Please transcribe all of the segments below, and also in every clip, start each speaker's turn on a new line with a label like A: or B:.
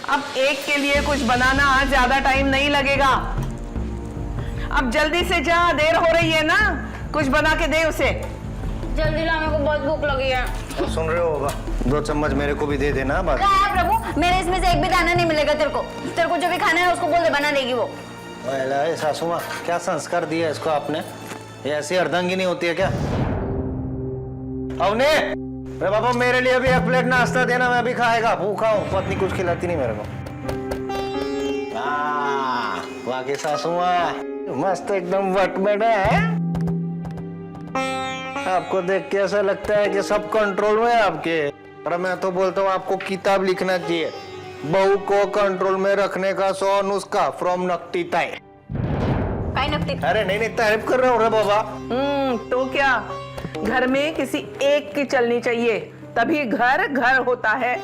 A: अब एक के लिए कुछ बनाना ज्यादा टाइम नहीं लगेगा। अब जल्दी से जा, देर हो रही है ना, कुछ बना के दे उसे।
B: जल्दी ला, मेरे को बहुत भूख लगी है।
C: तो सुन रहे हो, 2 चम्मच मेरे को भी दे देना बस।
B: क्या है प्रभु, मेरे इसमें से एक भी दाना नहीं मिलेगा तेरे को जो भी खाना है उसको बोल दे, बना देगी वो।
C: सासू माँ, क्या संस्कार दिया इसको आपने? ये ऐसी अर्धांगिनी होती है क्या? अवने, अरे बाबा मेरे लिए भी 1 प्लेट नाश्ता देना, मैं भी खाएगा, भूखा हूँ। पत्नी कुछ खिलाती नहीं मेरे को। वाकई सासू माँ मस्त एकदम वट में है। आपको देख के ऐसा लगता है कि सब कंट्रोल में है आपके। और मैं तो बोलता हूँ आपको किताब लिखना चाहिए, बहू को कंट्रोल में रखने का 100 नुस्खा फ्रॉम नकटी ताई। अरे नहीं तारीफ कर रहा हूँ रे बाबा।
A: तो क्या, घर में किसी एक की चलनी चाहिए, तभी घर घर होता है।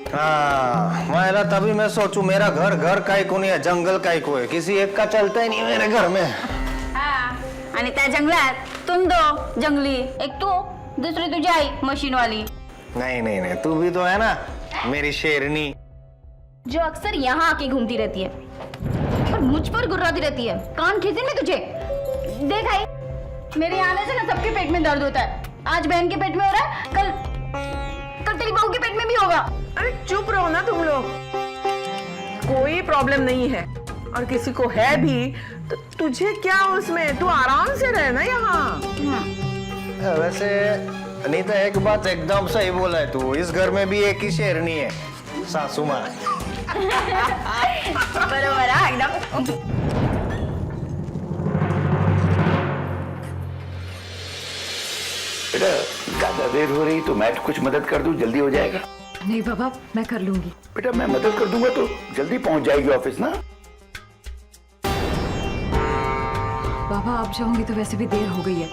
C: महिला, तभी मैं सोचूं मेरा घर घर काई को नहीं है, जंगल काई को है, किसी एक का चलता ही नहीं मेरे घर में।
B: आणि त्या जंगलात तुम 2 जंगली, एक तू, दूसरी तुझी आई मशीन वाली।
C: नहीं, तू भी तो है ना मेरी शेरनी,
B: जो अक्सर यहाँ आके घूमती रहती है और मुझ पर गुर्राती रहती है। कान खींचे मैं तुझे। देख आई, मेरे आने से ना सबके पेट में दर्द होता है। आज बहन के पेट में हो रहा है, कल तेरी बहू के पेट में भी होगा।
A: अरे चुप रहो ना तुम लोग, कोई प्रॉब्लम नहीं है, और किसी को है भी तो तुझे क्या उसमें, तू आराम से रहना यहाँ।
C: वैसे अनीता एक बात एकदम सही बोला है तू, इस घर में भी एक ही शेरनी है, सासू माँ।
B: बरोबर है एकदम।
D: बेटा ज्यादा देर हो रही तो मैं कुछ मदद कर दूं, जल्दी हो जाएगा।
E: नहीं बाबा, मैं कर लूंगी।
D: बेटा मैं मदद कर दूंगा तो जल्दी पहुंच जाएगी ऑफिस ना।
E: बाबा आप जाओगे तो वैसे भी देर हो गई है,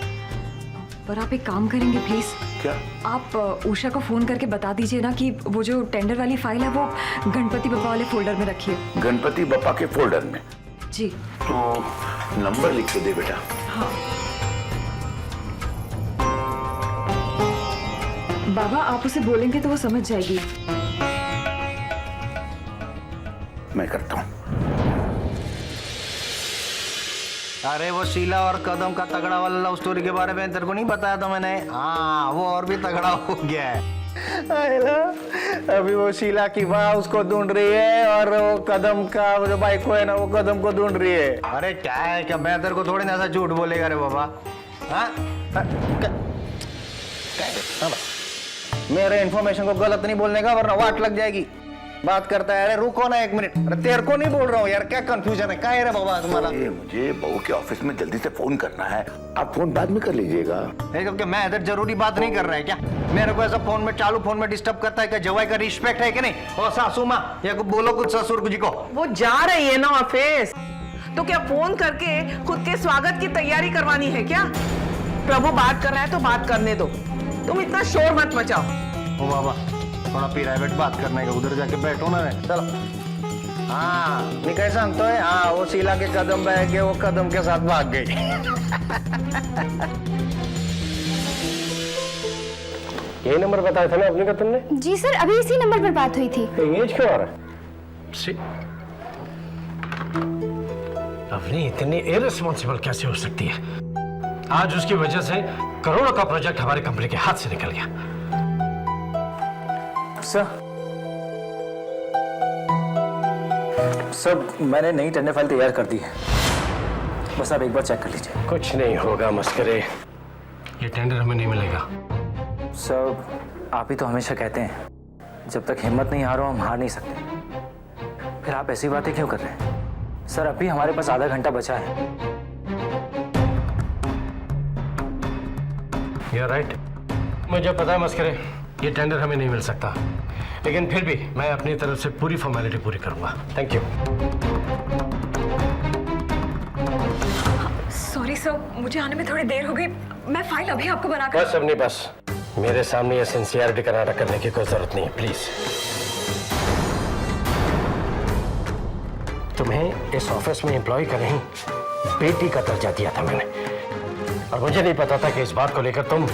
E: पर आप एक काम करेंगे प्लीज?
D: क्या?
E: आप उषा को फोन करके बता दीजिए ना कि वो जो टेंडर वाली फाइल है वो गणपति बप्पा वाले फोल्डर में रखिए।
D: गणपति बप्पा के फोल्डर में?
E: जी।
D: तो नंबर लिख के दे बेटा।
E: हाँ बाबा, आप उसे बोलेंगे तो वो समझ जाएगी।
D: मैं करता हूँ।
C: अरे वो शीला और कदम का तगड़ा वाला लव स्टोरी के बारे में तेरे को नहीं बताया था मैंने? हाँ, वो और भी तगड़ा हो गया है। अभी वो शीला की माँ उसको ढूंढ रही है और वो कदम का जो बाइक है ना, वो कदम को ढूंढ रही है। अरे क्या है, क्या मैं तेरे को थोड़ी ना ऐसा झूठ बोलेगा रे बाबा। मेरे इन्फॉर्मेशन को गलत नहीं बोलने का, वरना वाट लग जाएगी। बात करता है, अरे रुको ना 1 मिनट, अरे तेरे को नहीं बोल रहा हूँ यार, क्या कंफ्यूजन है, क्या है रे बाबा तुम्हारा?
D: मुझे बहू के ऑफिस में जल्दी से फोन करना है, आप फोन बाद में कर लीजिएगा।
C: क्योंकि मैं इधर जरूरी बात नहीं कर रहा है क्या? मेरे को ऐसा फोन में चालू फोन में डिस्टर्ब करता है क्या? जवाई का रिस्पेक्ट है कि नहीं? और सासू माँ ये बोलो कुछ ससुर जी को।
A: वो जा रही है ना ऑफिस, तो क्या फोन करके खुद के स्वागत की तैयारी करवानी है क्या? प्रभु बात कर रहा है तो बात करने दो, तुम इतना शोर मत मचाओ।
C: ओ बाबा थोड़ा प्राइवेट बात करने का, उधर जाके बैठो ना। चलो। हाँ नहीं कैसा हम तो है। हाँ वो शीला के कदम बैठ गए, वो कदम के साथ भाग गई।
F: यही नंबर बताया था ना अपने का तुमने?
B: जी सर, अभी इसी नंबर पर बात हुई थी।
F: एंगेज क्यों आ रहा है?
G: अपनी इतनी इररिस्पॉन्सिबल कैसे हो सकती है? आज उसकी वजह से करोड़ों का प्रोजेक्ट हमारी कंपनी के हाथ से निकल गया।
F: सर मैंने नई टेंडर फाइल तैयार कर दी है, बस आप एक बार चेक कर लीजिए।
G: कुछ नहीं होगा मस्करे, ये टेंडर हमें नहीं मिलेगा।
F: सर आप ही तो हमेशा कहते हैं जब तक हिम्मत नहीं हारो हम हार नहीं सकते, फिर आप ऐसी बातें क्यों कर रहे हैं? सर अभी हमारे पास आधा घंटा बचा है।
G: You're right. मुझे पता है मस्करे, ये टेंडर हमें नहीं मिल सकता, लेकिन फिर भी मैं अपनी तरफ से पूरी फॉर्मेलिटी पूरी करूंगा। Thank you.
E: सॉरी सर, मुझे आने में थोड़ी देर हो गई, मैं फाइल अभी आपको बनाकर।
G: बस अब नहीं, बस मेरे सामने ये सिंसियरिटी का नाटक करने की कोई जरूरत नहीं है, प्लीज। तुम्हें इस ऑफिस में एम्प्लॉय का नहीं, बेटी का दर्जा दिया था मैंने, और मुझे नहीं पता था कि इस बात को लेकर तुम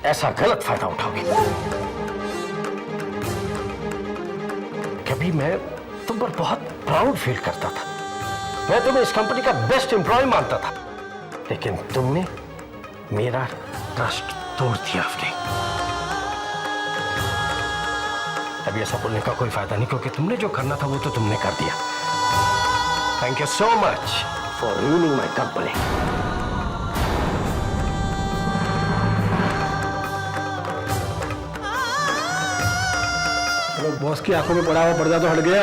G: ऐसा गलत फायदा उठाओगे। कभी मैं तुम पर बहुत प्राउड फील करता था। मैं तुम्हें इस कंपनी का बेस्ट एम्प्लॉय मानता था, लेकिन तुमने मेरा ट्रस्ट तोड़ दिया अपने। अभी ऐसा बोलने का कोई फायदा नहीं, क्योंकि तुमने जो करना था वो तो तुमने कर दिया। Thank you so much for ruling my company.
H: Boss की आंखों में पड़ा हुआ पर्दा तो हट गया।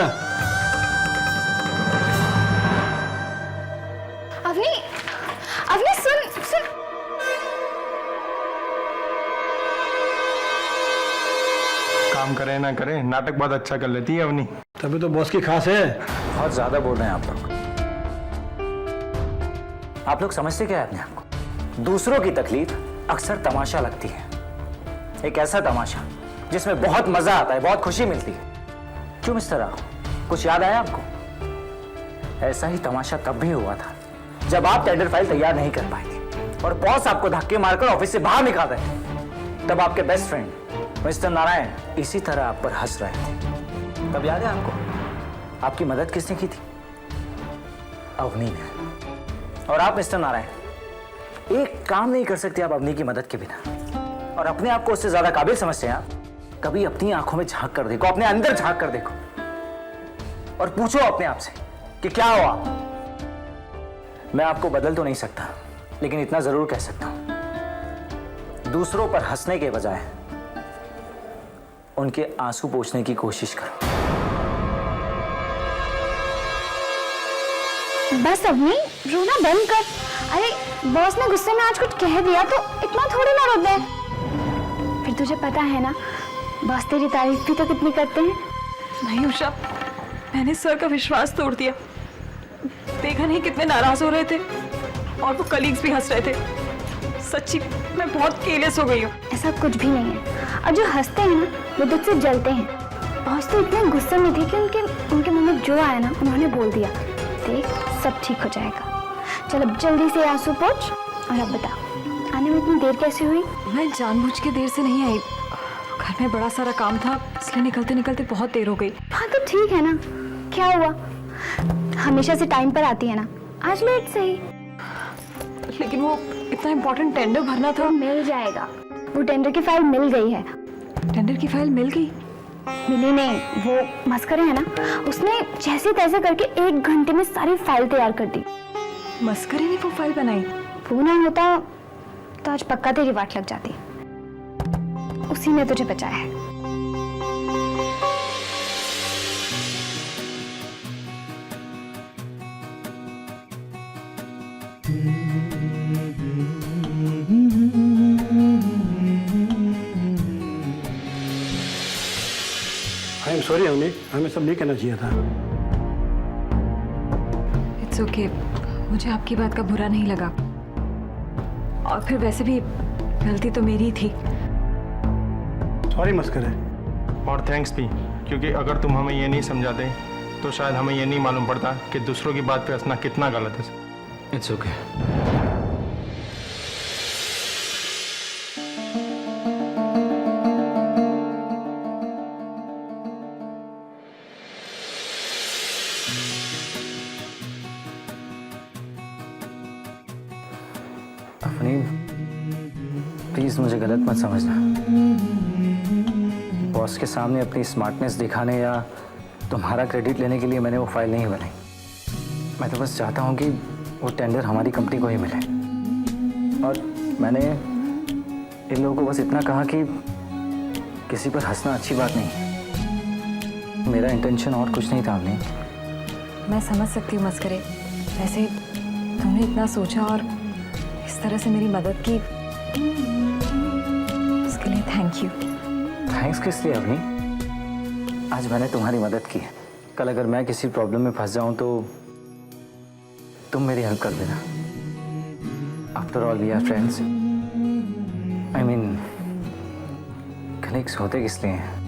B: अवनी, अवनी सुन सुन।
H: काम करे ना करे, नाटक बहुत अच्छा कर लेती है अवनी। तभी तो बॉस की खास है।
F: बहुत ज्यादा बोल रहे हैं आप लोग। आप लोग समझते क्या है अपने आप को? दूसरों की तकलीफ अक्सर तमाशा लगती है, एक ऐसा तमाशा जिसमें बहुत मजा आता है, बहुत खुशी मिलती है। क्यों मिस्टर राव, कुछ याद आया आपको? ऐसा ही तमाशा तब भी हुआ था जब आप टेंडर फाइल तैयार नहीं कर पाए थे और बॉस आपको धक्के मारकर ऑफिस से बाहर निकाल रहे थे। तब आपके बेस्ट फ्रेंड मिस्टर नारायण इसी तरह आप पर हंस रहे थे। तब याद है आपको आपकी मदद किसने की थी? अवनी ने। और आप मिस्टर नारायण एक काम नहीं कर सकते आप अवनी की मदद के बिना, और अपने आप को उससे ज्यादा काबिल समझते हैं आप। कभी अपनी आंखों में झांक कर देखो, अपने अंदर झांक कर देखो और पूछो अपने आप से कि क्या हो आप। मैं आपको बदल तो नहीं सकता, लेकिन इतना जरूर कह सकता हूं, दूसरों पर हंसने के बजाय उनके आंसू पोंछने की कोशिश करो।
B: बस अवनी, रोना बंद कर। अरे बॉस ने गुस्से में आज कुछ कह दिया तो इतना थोड़ी ना रो दे। फिर तुझे पता है ना, बॉस तेरी तारीफ भी तो कितनी करते हैं।
E: नहीं उषा, मैंने सर का विश्वास तोड़ दिया। देखा नहीं कितने नाराज हो रहे थे, और वो कलीग्स भी हंस रहे थे। सच्ची मैं बहुत केयरलेस हो गई हूँ।
B: ऐसा कुछ भी नहीं है, और जो हंसते हैं ना वो दुख से जलते हैं। बॉस तो इतने गुस्से में थे कि उनके मुंह में जो आया ना उन्होंने बोल दिया। देख, सब ठीक हो जाएगा। चल अब जल्दी से आंसू पोंछ। और अब बता, आने में इतनी देर कैसे हुई?
E: मैं जानबूझ के देर से नहीं आई, घर में बड़ा सारा काम था, इसलिए निकलते निकलते बहुत देर हो गई।
B: हाँ तो ठीक है ना, क्या हुआ? हमेशा से टाइम पर आती है ना, आज लेट से ही।
E: लेकिन वो इतना इम्पोर्टेंट टेंडर भरना था।
B: मिल जाएगा, वो टेंडर की फाइल मिल गई है।
E: टेंडर की फाइल मिल गई?
B: मिली नहीं, वो मस्करे है ना, उसने जैसे तैसे करके 1 घंटे में सारी फाइल तैयार कर दी।
E: मस्करे ने वो फाइल बनाई?
B: वो ना होता तो आज पक्का तेरी वाट लग जाती। उसी ने तुझे बचाया है।
H: आई एम सॉरी अवनी, हमें सब नहीं कहना चाहिए था।
E: इट्स ओके, मुझे आपकी बात का बुरा नहीं लगा। और फिर वैसे भी गलती तो मेरी ही थी।
H: सॉरी मस्करे, और थैंक्स भी, क्योंकि अगर तुम हमें ये नहीं समझाते तो शायद हमें ये नहीं मालूम पड़ता कि दूसरों की बात पे हंसना कितना गलत है।
F: It's okay. अपनी प्लीज मुझे गलत मत समझना। बॉस के सामने अपनी स्मार्टनेस दिखाने या तुम्हारा क्रेडिट लेने के लिए मैंने वो फाइल नहीं बनाई। मैं तो बस चाहता हूँ कि वो टेंडर हमारी कंपनी को ही मिले। और मैंने इन लोगों को बस इतना कहा कि किसी पर हंसना अच्छी बात नहीं है। मेरा इंटेंशन और कुछ नहीं था। हमने
E: मैं समझ सकती हूँ मस्करे, वैसे तुमने इतना सोचा और इस तरह से मेरी मदद की, उसके लिए थैंक यू।
F: थैंक्स किस लिए अवनी? आज मैंने तुम्हारी मदद की, कल अगर मैं किसी प्रॉब्लम में फंस जाऊं तो तुम मेरी हेल्प कर देना। After all we are friends. I mean colleagues होते किस लिए हैं?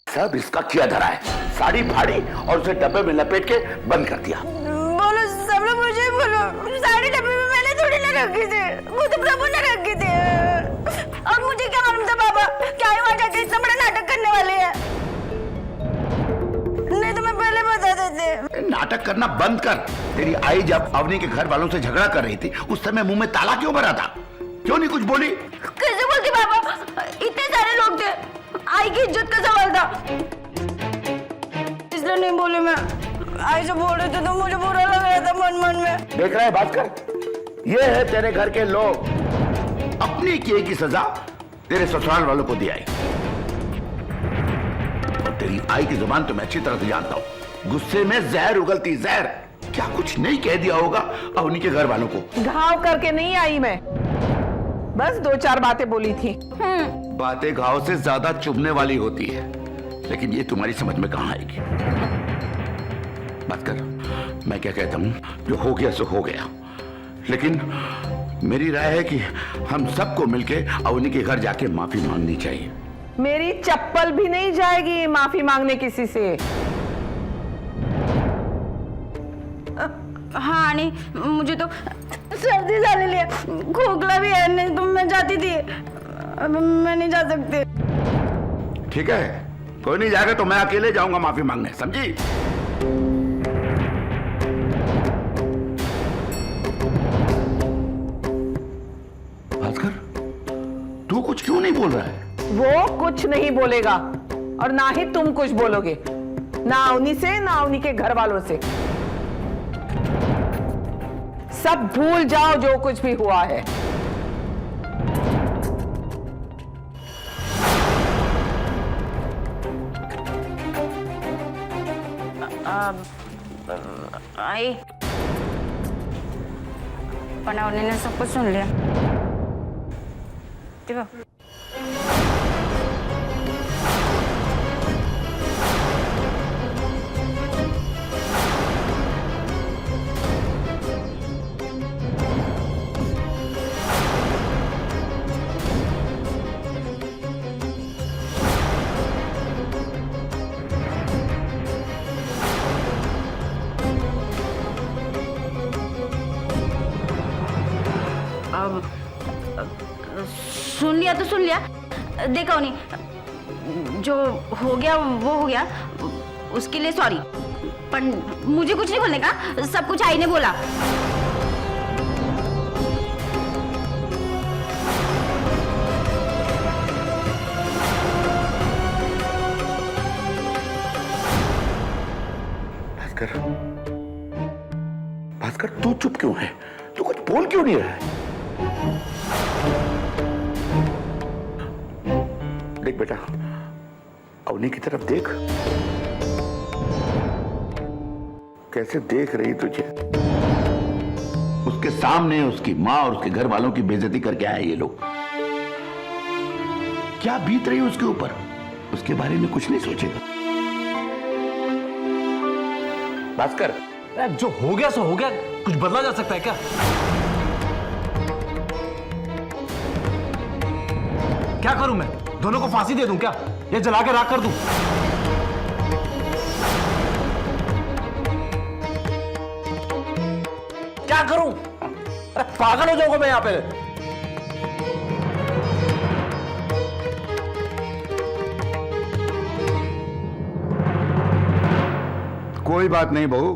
D: सब इसका किया धरा है। साड़ी फाड़ी और उसे डब्बे में लपेट के बंद कर दिया।
A: बोलो, सब लोग मुझे बोलो, साड़ी डब्बे में मैंने थोड़ी ना रखी थी, वो तो प्रभु ने
B: जाके इतना बड़ा नाटक करने वाले हैं? नहीं तो मैं पहले बता देते।
D: नाटक करना बंद कर। तेरी आई जब अवनी के घर वालों से झगड़ा कर रही थी उस समय मुंह में ताला क्यों भरा था? क्यों नहीं कुछ बोली?
B: कैसे बोलती पापा, इतने सारे लोग थे, आई की इज्जत का सवाल था, इसलिए नहीं बोली मैं। आई जो बोल रहे थे तो मुझे बुरा लग रहा था मन मन में।
D: देख रहा है भास्कर, ये है तेरे घर के लोग। अपनी किए की सजा तेरे ससुराल वालों को दिया। और तेरी आई की जुबान तो मैं अच्छी तरह से जानता हूँ। गुस्से में जहर उगलती जहर। क्या कुछ नहीं कह दिया होगा अवनी के घर वालों को?
A: घाव करके नहीं आई मैं, बस 2-4 बातें बोली थी।
D: बातें घाव से ज्यादा चुभने वाली होती है, लेकिन ये तुम्हारी समझ में कहां आएगी? बात कर, मैं क्या कहता हूं, जो हो गया सो हो गया, लेकिन मेरी राय है कि हम सबको मिलके अवनी के घर जाके माफी मांगनी चाहिए।
A: मेरी चप्पल भी नहीं जाएगी माफी मांगने किसी से।
B: हाँ नहीं, मुझे तो सर्दी जाने लिया, खोखला भी है, नहीं तो मैं जाती थी, अब मैं नहीं जा सकती।
D: ठीक है, कोई नहीं जाएगा तो मैं अकेले जाऊंगा माफी मांगने, समझी? भास्कर, तू कुछ क्यों नहीं बोल रहा है?
A: वो कुछ नहीं बोलेगा और ना ही तुम कुछ बोलोगे, ना अवनी से ना अवनी के घर वालों से। सब भूल जाओ जो कुछ भी हुआ है।
B: आई पनावनी ने सब कुछ सुन लिया। देखो सुन लिया तो सुन लिया, देखो नहीं, जो हो गया वो हो गया, उसके लिए सॉरी, पर मुझे कुछ नहीं बोलने का, सब कुछ आई ने बोला।
D: भास्कर, भास्कर तू चुप क्यों है? तू कुछ बोल क्यों नहीं रहा है? देख बेटा, अवनी की तरफ देख, कैसे देख रही तुझे। उसके सामने उसकी माँ और उसके घर वालों की बेइज्जती करके आए ये लोग। क्या बीत रही है उसके ऊपर? उसके बारे में कुछ नहीं सोचेगा। भास्कर,
G: जो हो गया सो हो गया, कुछ बदला जा सकता है क्या? क्या करूं मैं? दोनों को फांसी दे दूं क्या, या जला के राख कर दूं? क्या करूं? अरे पागल हो जाऊंगा मैं यहां पे।
D: कोई बात नहीं बहू,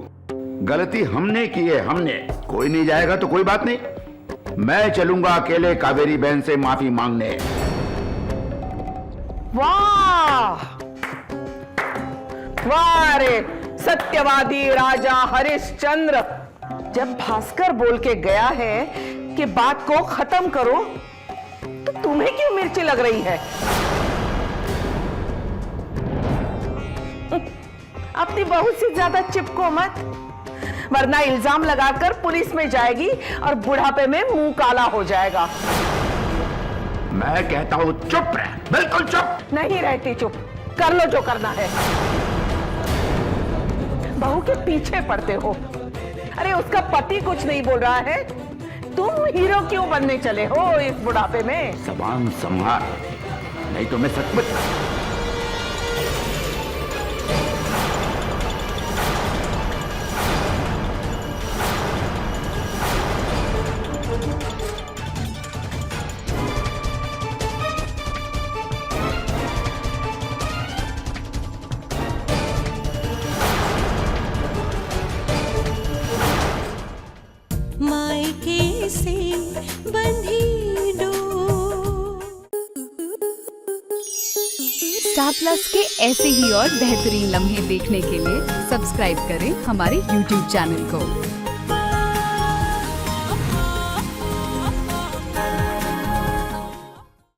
D: गलती हमने की है, हमने। कोई नहीं जाएगा तो कोई बात नहीं, मैं चलूंगा अकेले कावेरी बहन से माफी मांगने।
A: वाह वाह रे सत्यवादी राजा हरिश्चंद्र, जब भास्कर बोल के गया है कि बात को खत्म करो, तो तुम्हें क्यों मिर्ची लग रही है? अपनी बहू से ज्यादा चिपको मत, वरना इल्जाम लगाकर पुलिस में जाएगी और बुढ़ापे में मुंह काला हो जाएगा।
D: मैं कहता हूं चुप रह, बिल्कुल चुप।
A: नहीं रहती चुप, कर लो जो करना है। बहू के पीछे पड़ते हो। अरे उसका पति कुछ नहीं बोल रहा है, तुम हीरो क्यों बनने चले हो इस बुढ़ापे में?
D: जबान संभाल, नहीं तो मैं सचमुच।
I: स्टार प्लस के ऐसे ही और बेहतरीन लम्हे देखने के लिए सब्सक्राइब करें हमारे YouTube चैनल को।